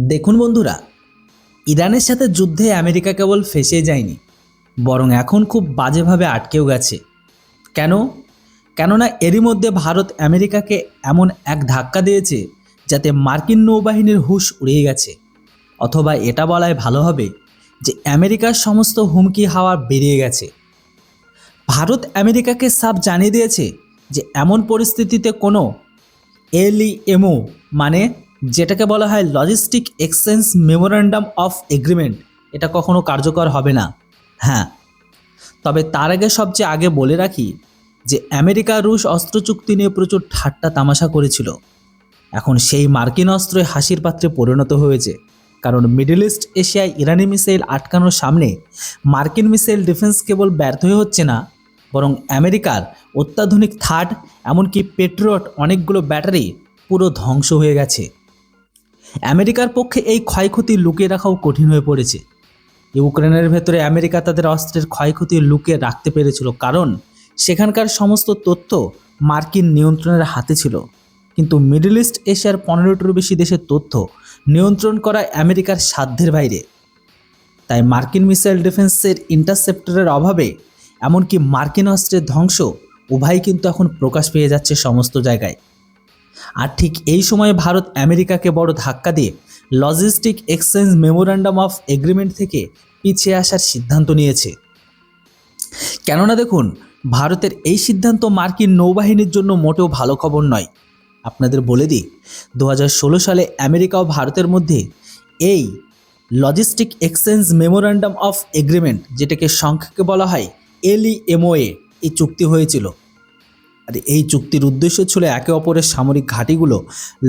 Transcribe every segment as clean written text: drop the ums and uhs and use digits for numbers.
দেখুন বন্ধুরা, ইরানের সাথে যুদ্ধে আমেরিকা কেবল ফেঁসে যায়নি, বরং এখন খুব বাজেভাবে আটকেও গেছে। কেন? কেননা এরই মধ্যে ভারত আমেরিকাকে এমন এক ধাক্কা দিয়েছে যাতে মার্কিন নৌবাহিনীর হুঁশ উড়িয়ে গেছে। অথবা এটা বলাই ভালো হবে যে আমেরিকার সমস্ত হুমকি হাওয়া বেরিয়ে গেছে। ভারত আমেরিকাকে সাফ জানিয়ে দিয়েছে যে এমন পরিস্থিতিতে কোনো এলইএমও মানে যেটাকে বলা হয় logistic exchange memorandum of agreement, এটা কখনো কার্যকর হবে না। হ্যাঁ, তবে তার আগে সবচেয়ে আগে বলে রাখি যে আমেরিকা রুশ অস্ত্র চুক্তি নিয়ে প্রচুর ঠাট্টা তামাশা করেছিল। এখন সেই মার্কিন অস্ত্রই হাসির পাত্রে পরিণত হয়েছে, কারণ মিডল ইস্ট এশিয়ায় ইরানি মিসাইল আটকানোর সামনে মার্কিন মিসাইল ডিফেন্স কেবল ব্যর্থই হচ্ছে না, বরং আমেরিকার অত্যাধুনিক থার্ড এমনকি পেট্রিয়ট অনেকগুলো ব্যাটারি পুরো ধ্বংস হয়ে গেছে। আমেরিকার পক্ষে এই ক্ষয়ক্ষতি লুকিয়ে রাখাও কঠিন হয়ে পড়েছে। ইউক্রেনের ভেতরে আমেরিকা তাদের অস্ত্রের ক্ষয়ক্ষতি লুকিয়ে রাখতে পেরেছিল, কারণ সেখানকার সমস্ত তথ্য মার্কিন নিয়ন্ত্রণের হাতে ছিল। কিন্তু মিডল ইস্ট এশিয়ার 15টিরও বেশি দেশের তথ্য নিয়ন্ত্রণ করা আমেরিকার সাধ্যের বাইরে। তাই মার্কিন মিসাইল ডিফেন্সের ইন্টারসেপ্টরের অভাবে এমনকি মার্কিন অস্ত্রের ধ্বংস উভয়ই কিন্তু এখন প্রকাশ পেয়ে যাচ্ছে সমস্ত জায়গায়। আর ঠিক এই সময় ভারত আমেরিকাকে বড় ধাক্কা দিয়ে logistic exchange memorandum of agreement থেকে পিছিয়ে আসার সিদ্ধান্ত নিয়েছে। কেননা দেখুন, ভারতের এই সিদ্ধান্ত মার্কিন নৌবাহিনীর জন্য মোটেও ভালো খবর নয়। আপনাদের বলে দিই, 2016 সালে আমেরিকা ও ভারতের মধ্যে এই logistic exchange memorandum of agreement, যেটাকে সংক্ষেপে বলা হয় এলইএমওএ, এই চুক্তি হয়েছিল। আর এই চুক্তির উদ্দেশ্য ছিল একে অপরের সামরিক ঘাঁটিগুলো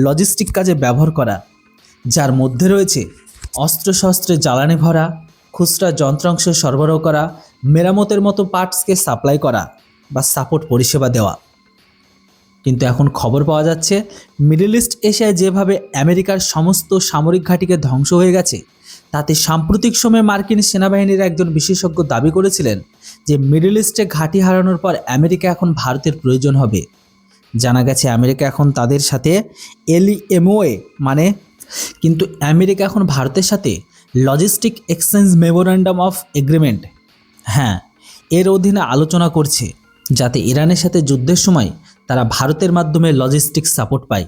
লজিস্টিক কাজে ব্যবহার করা, যার মধ্যে রয়েছে অস্ত্রশস্ত্রে জ্বালানি ভরা, খুচরা যন্ত্রাংশ সরবরাহ করা, মেরামতের মতো পার্টসকে সাপ্লাই করা বা সাপোর্ট পরিষেবা দেওয়া। কিন্তু এখন খবর পাওয়া যাচ্ছে মিডল ইস্ট এশিয়ায় যেভাবে আমেরিকার সমস্ত সামরিক ঘাঁটিকে ধ্বংস হয়ে গেছে, তাতে সাম্প্রতিক সময়ে মার্কিন সেনাবাহিনীর একজন বিশেষজ্ঞ দাবি করেছিলেন যে মিডল ইস্টে ঘাঁটি হারানোর পর আমেরিকা এখন ভারতের প্রয়োজন হবে। জানা গেছে আমেরিকা এখন তাদের সাথে এলইএমওএ কিন্তু আমেরিকা এখন ভারতের সাথে logistic exchange memorandum of agreement, হ্যাঁ, এর অধীনে আলোচনা করছে, যাতে ইরানের সাথে যুদ্ধের সময় তারা ভারতের মাধ্যমে লজিস্টিক সাপোর্ট পায়।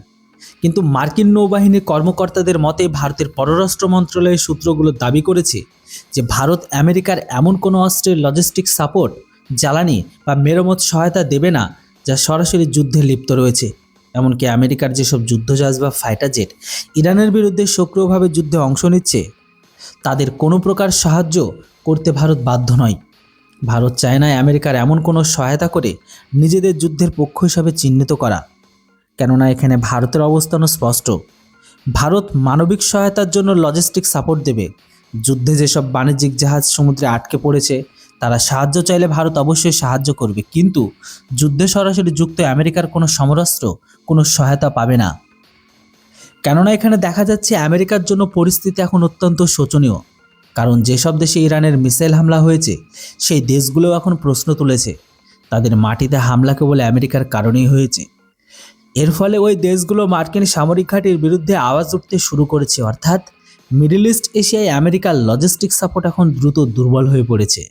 কিন্তু মার্কিন নৌবাহিনীর কর্মকর্তাদের মতে ভারতের পররাষ্ট্র মন্ত্রণালয়ের সূত্রগুলো দাবি করেছে যে ভারত আমেরিকার এমন কোনো অস্ত্রের লজিস্টিক সাপোর্ট, জ্বালানি বা মেরামত সহায়তা দেবে না যা সরাসরি যুদ্ধে লিপ্ত রয়েছে। এমনকি আমেরিকার যেসব যুদ্ধজাহাজ বা ফাইটার জেট ইরানের বিরুদ্ধে সক্রিয়ভাবে যুদ্ধে অংশ নিচ্ছে, তাদের কোনো প্রকার সাহায্য করতে ভারত বাধ্য নয়। ভারত চায় না আমেরিকার এমন কোনো সহায়তা করে নিজেদের যুদ্ধের পক্ষ হিসাবে চিহ্নিত করা। কেননা এখানে ভারতের অবস্থানও স্পষ্ট। ভারত মানবিক সহায়তার জন্য লজিস্টিক সাপোর্ট দেবে। যুদ্ধে যেসব বাণিজ্যিক জাহাজ সমুদ্রে আটকে পড়েছে, তারা সাহায্য চাইলে ভারত অবশ্যই সাহায্য করবে, কিন্তু যুদ্ধে সরাসরি যুক্ত আমেরিকার কোনো সমরাস্ত্র কোনো সহায়তা পাবে না। কেননা এখানে দেখা যাচ্ছে আমেরিকার জন্য পরিস্থিতি এখন অত্যন্ত শোচনীয়, কারণ যেসব দেশে ইরানের মিসাইল হামলা হয়েছে সেই দেশগুলো এখন প্রশ্ন তুলেছে তাদের মাটিতে হামলা কেবল আমেরিকার কারণেই হয়েছে। এর ফলে ওই দেশগুলো মার্কিন সামরিক ঘাঁটির বিরুদ্ধে আওয়াজ উঠতে শুরু করেছে, অর্থাৎ মিডল ইস্ট এশিয়ায় আমেরিকার লজিস্টিক সাপোর্ট এখন দ্রুত দুর্বল হয়ে পড়েছে।